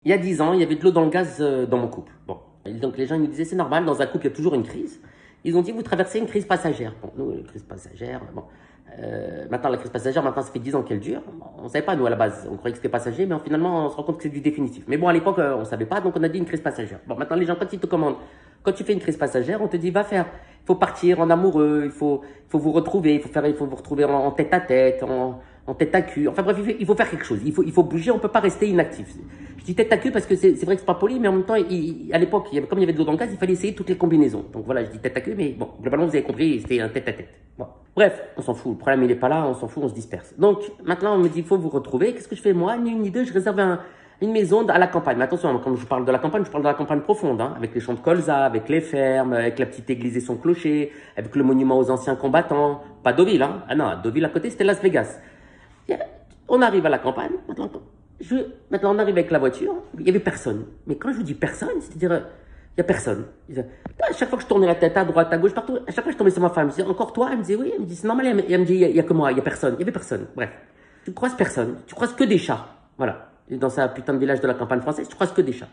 Il y a 10 ans, il y avait de l'eau dans le gaz dans mon couple. Bon. Et donc les gens ils nous disaient, c'est normal, dans un couple, il y a toujours une crise. Ils ont dit, vous traversez une crise passagère. Bon, nous, une crise passagère, bon. Maintenant, la crise passagère, maintenant, ça fait 10 ans qu'elle dure. Bon, on ne savait pas, nous, à la base. On croyait que c'était passager, mais finalement, on se rend compte que c'est du définitif. Mais bon, à l'époque, on ne savait pas, donc on a dit une crise passagère. Bon, maintenant, les gens, quand ils te commandent, quand tu fais une crise passagère, on te dit, va faire. Il faut partir en amoureux, il faut vous retrouver, il faut vous retrouver en tête à tête, en tête à cul. Enfin bref, il faut faire quelque chose. Il faut bouger, on ne peut pas rester inactif. Je dis tête à queue parce que c'est vrai que c'est pas poli, mais en même temps, à l'époque, comme il y avait de l'eau dans le gaz, il fallait essayer toutes les combinaisons. Donc voilà, je dis tête à queue, mais bon, globalement, vous avez compris, c'était un tête à tête. Bon. Bref, on s'en fout. Le problème, il n'est pas là, on s'en fout, on se disperse. Donc maintenant, on me dit, il faut vous retrouver. Qu'est-ce que je fais moi? Ni une ni deux, je réserve une maison à la campagne. Mais attention, quand je parle de la campagne profonde, hein, avec les champs de colza, avec les fermes, avec la petite église et son clocher, avec le monument aux anciens combattants. Pas Deauville, hein. Ah non, Deauville à côté, c'était Las Vegas. On arrive à la campagne, maintenant on arrive avec la voiture, il n'y avait personne. Mais quand je vous dis personne, c'est-à-dire, il n'y a personne. À chaque fois que je tournais la tête à droite, à gauche, partout, à chaque fois que je tombais sur ma femme, je disais, encore toi? Elle me disait, oui, elle me dit, c'est normal, elle me dit, il n'y a que moi, il n'y a personne, il n'y avait personne. Bref, tu croises personne, tu croises que des chats. Voilà. Et dans ce putain de village de la campagne française, tu croises que des chats.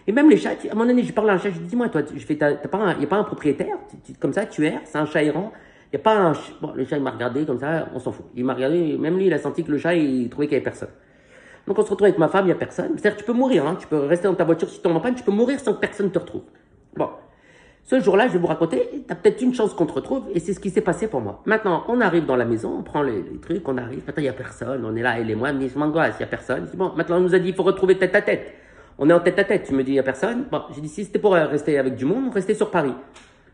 Et même les chats, à un moment donné, je parle à un chat, je dis, dis-moi, toi, il n'y a pas un propriétaire, comme ça, tu erres, c'est un chat errant. Il n'y a pas un... Bon, le chat, il m'a regardé comme ça, on s'en fout. Il m'a regardé, même lui, il a senti que le chat, il trouvait qu'il n'y avait personne. Donc, on se retrouve avec ma femme, il n'y a personne. C'est-à-dire que tu peux mourir, hein. Tu peux rester dans ta voiture si tu tombes en panne, tu peux mourir sans que personne te retrouve. Bon. Ce jour-là, je vais vous raconter, tu as peut-être une chance qu'on te retrouve, et c'est ce qui s'est passé pour moi. Maintenant, on arrive dans la maison, on prend les trucs, on arrive, maintenant, il n'y a personne, on est là, elle et moi, elle me dit, je m'angoisse, il n'y a personne. Je dis, bon, maintenant, on nous a dit, il faut retrouver tête à tête. On est en tête à tête, tu me dis, il n'y a personne. Bon, j'ai dit, si c'était pour rester avec du monde, on restait sur Paris.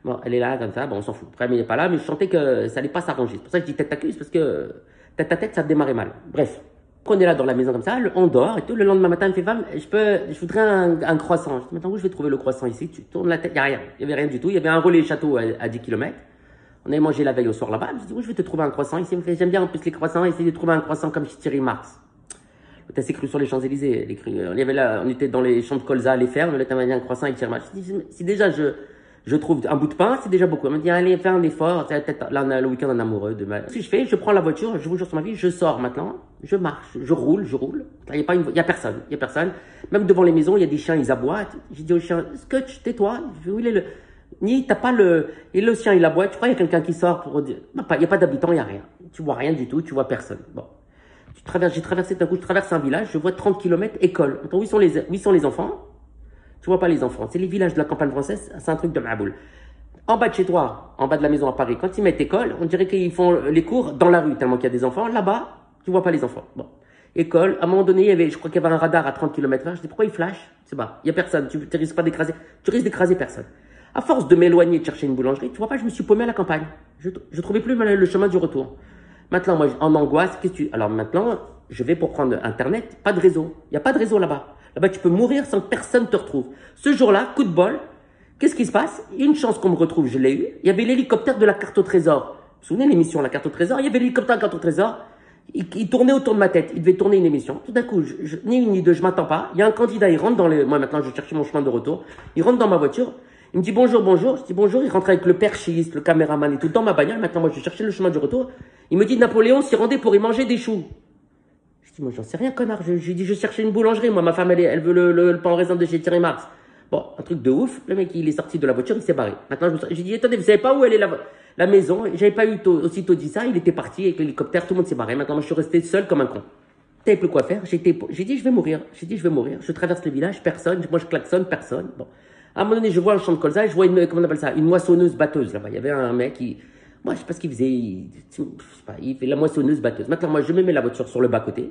Bon, elle est là, comme ça, bon, on s'en fout. Après, mais il n'est pas là, mais je sentais que ça n'allait pas s'arranger. C'est pour ça que je dis tête à queue, c'est parce que tête à tête, ça démarrait mal. Bref. On est là dans la maison comme ça, on dort et tout. Le lendemain matin, elle me fait, femme, je voudrais un croissant. Je dis, maintenant, où je vais trouver le croissant ici? Tu tournes la tête, il n'y a rien. Il n'y avait rien du tout. Il y avait un relais château à 10 km. On avait mangé la veille au soir là-bas. Je dis, où je vais te trouver un croissant ici? Elle me fait, j'aime bien en plus les croissants, essayer de trouver un croissant comme chez Thierry Marx. T'as assez cru sur les Champs-Élysées. On était dans les champs de colza, les fermes, on avait un croissant avec Thierry Marx. Je dis, si déjà je trouve un bout de pain, c'est déjà beaucoup. Elle me dit, allez, fais un effort. Là, on a le week-end en amoureux. Ce que je fais, je prends la voiture, je vous jure sur ma vie, je sors maintenant, je marche, je roule. Il y a personne. Même devant les maisons, il y a des chiens, ils aboient. J'ai dit au chien, Scotch, tais-toi. Où il est t'as pas et le chien, il aboie. Tu crois, il y a quelqu'un qui sort pour dire, il n'y a pas d'habitants, il n'y a rien. Tu vois rien du tout, tu vois personne. Bon. J'ai traversé d'un coup, je traverse un village, je vois 30 km école. Attends, où sont les enfants? Tu vois pas les enfants. C'est les villages de la campagne française, c'est un truc de maboule. En bas de chez toi, en bas de la maison à Paris, quand ils mettent école, on dirait qu'ils font les cours dans la rue, tellement qu'il y a des enfants. Là-bas, tu vois pas les enfants. Bon. École, à un moment donné, je crois qu'il y avait un radar à 30 km/h. Je dis, pourquoi il flash? C'est pas. Il y a personne. Tu risques pas d'écraser. Tu risques d'écraser personne. À force de m'éloigner, de chercher une boulangerie, tu vois pas, je me suis paumé à la campagne. Je trouvais plus le chemin du retour. Maintenant, moi, en angoisse, alors maintenant, je vais pour prendre Internet, pas de réseau. Il n'y a pas de réseau là-bas. Là-bas, tu peux mourir sans que personne te retrouve. Ce jour-là, coup de bol, qu'est-ce qui se passe? Une chance qu'on me retrouve, je l'ai eu. Il y avait l'hélicoptère de la carte au trésor. Vous vous souvenez de l'émission La carte au trésor? Il y avait l'hélicoptère de la carte au trésor. Il tournait autour de ma tête. Il devait tourner une émission. Tout d'un coup, ni une ni deux, je m'attends pas. Il y a un candidat, il rentre moi maintenant, je cherchais mon chemin de retour. Il rentre dans ma voiture. Il me dit bonjour. Je dis bonjour. Il rentre avec le perchiste, le caméraman et tout dans ma bagnole. Maintenant, moi, je cherchais le chemin du retour. Il me dit Napoléon s'y rendait pour y manger des choux. Je dis, moi, j'en sais rien, connard. Je lui dis, je cherchais une boulangerie. Moi, ma femme, elle veut le pain en raisin de chez Thierry Marx. Bon, un truc de ouf. Le mec, il est sorti de la voiture, il s'est barré. Maintenant, j'ai dit, attendez, vous savez pas où elle est la maison? J'avais pas eu aussitôt dit ça. Il était parti avec l'hélicoptère, tout le monde s'est barré. Maintenant, moi, je suis resté seul comme un con. Je savais plus quoi faire. J'ai dit, je vais mourir. Je traverse le village, personne. Moi, je klaxonne, personne. Bon. À un moment donné, je vois un champ de colza et je vois comment on appelle ça? Une moissonneuse-batteuse, là-bas. Il y avait un mec moi, je sais pas ce qu'il faisait. Il fait la moissonneuse-batteuse. Maintenant, moi, je me mets la voiture sur le bas-côté.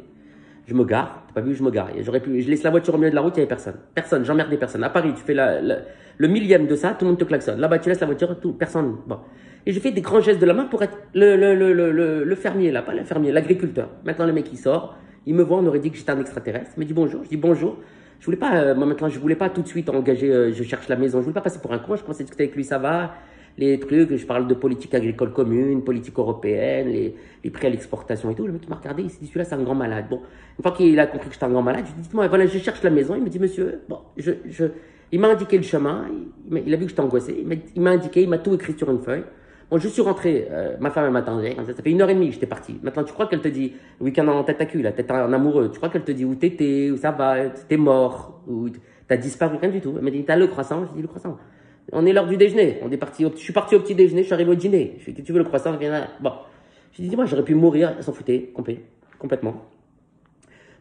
Je me gare, t'as pas vu, je me gare. Je laisse la voiture au milieu de la route, il n'y avait personne. Personne, j'emmerde personne. À Paris, tu fais le millième de ça, tout le monde te klaxonne. Là-bas, tu laisses la voiture, personne. Bon. Et je fais des grands gestes de la main pour être le fermier, là, pas le fermier, l'agriculteur. Maintenant, le mec, il sort, il me voit, on aurait dit que j'étais un extraterrestre. Il me dit bonjour, je dis bonjour. Je voulais pas, moi maintenant, je voulais pas tout de suite engager, je cherche la maison, je voulais pas passer pour un con, je commençais à discuter avec lui, ça va. Les trucs, je parle de politique agricole commune, politique européenne, les prix à l'exportation et tout. Le mec, il m'a regardé, il s'est dit, celui-là, c'est un grand malade. Bon, une fois qu'il a compris que j'étais un grand malade, je lui ai dit, dites-moi, voilà, je cherche la maison. Il me dit, monsieur, bon, il m'a indiqué le chemin, il a vu que j'étais angoissé, il m'a indiqué, il m'a tout écrit sur une feuille. Bon, je suis rentré, ma femme elle m'attendait, ça fait 1h30 que j'étais parti. Maintenant, tu crois qu'elle te dit, le week-end en tête à cul, la tête en amoureux, tu crois qu'elle te dit où t'étais, où ça va, t'es mort, où t'as disparu, rien du tout. Elle m'a dit, t'as le croissant? J'ai dit, le croissant. On est l'heure du déjeuner, je suis parti au petit déjeuner, je suis arrivé au dîner. Je lui ai dit, tu veux le croissant? Viens là. Bon. J'ai dit, dis-moi, j'aurais pu mourir, elle s'en foutait, complètement.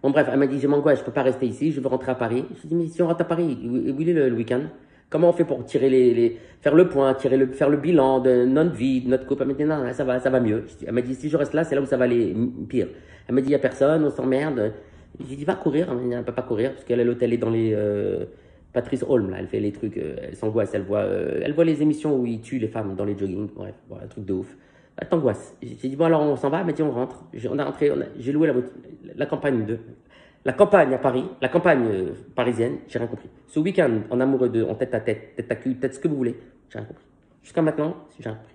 Bon, bref, elle m'a dit, j'ai m'angoisse, je peux pas rester ici, je veux rentrer à Paris. Je lui ai dit, mais si on rentre à Paris, où il est le week-end? Comment on fait pour tirer faire le point, faire le bilan de notre vie, de notre couple? Elle m'a dit, non, ça va mieux. Elle m'a dit, si je reste là, c'est là où ça va aller pire. Elle m'a dit, il n'y a personne, on s'emmerde. J'ai dit, va courir. Elle ne peut pas courir, parce qu'elle, l'hôtel est dans les, Patrice Holm, là, elle fait les trucs, elle s'angoisse, elle voit les émissions où il tue les femmes dans les jogging, bref, un truc de ouf. Elle t'angoisse. J'ai dit, bon, alors on s'en va, elle m'a dit, on rentre. On a rentré, j'ai loué la campagne la campagne à Paris, la campagne parisienne, j'ai rien compris. Ce week-end, en amoureux en tête à tête, tête à cul, tête ce que vous voulez, j'ai rien compris. Jusqu'à maintenant, j'ai rien compris.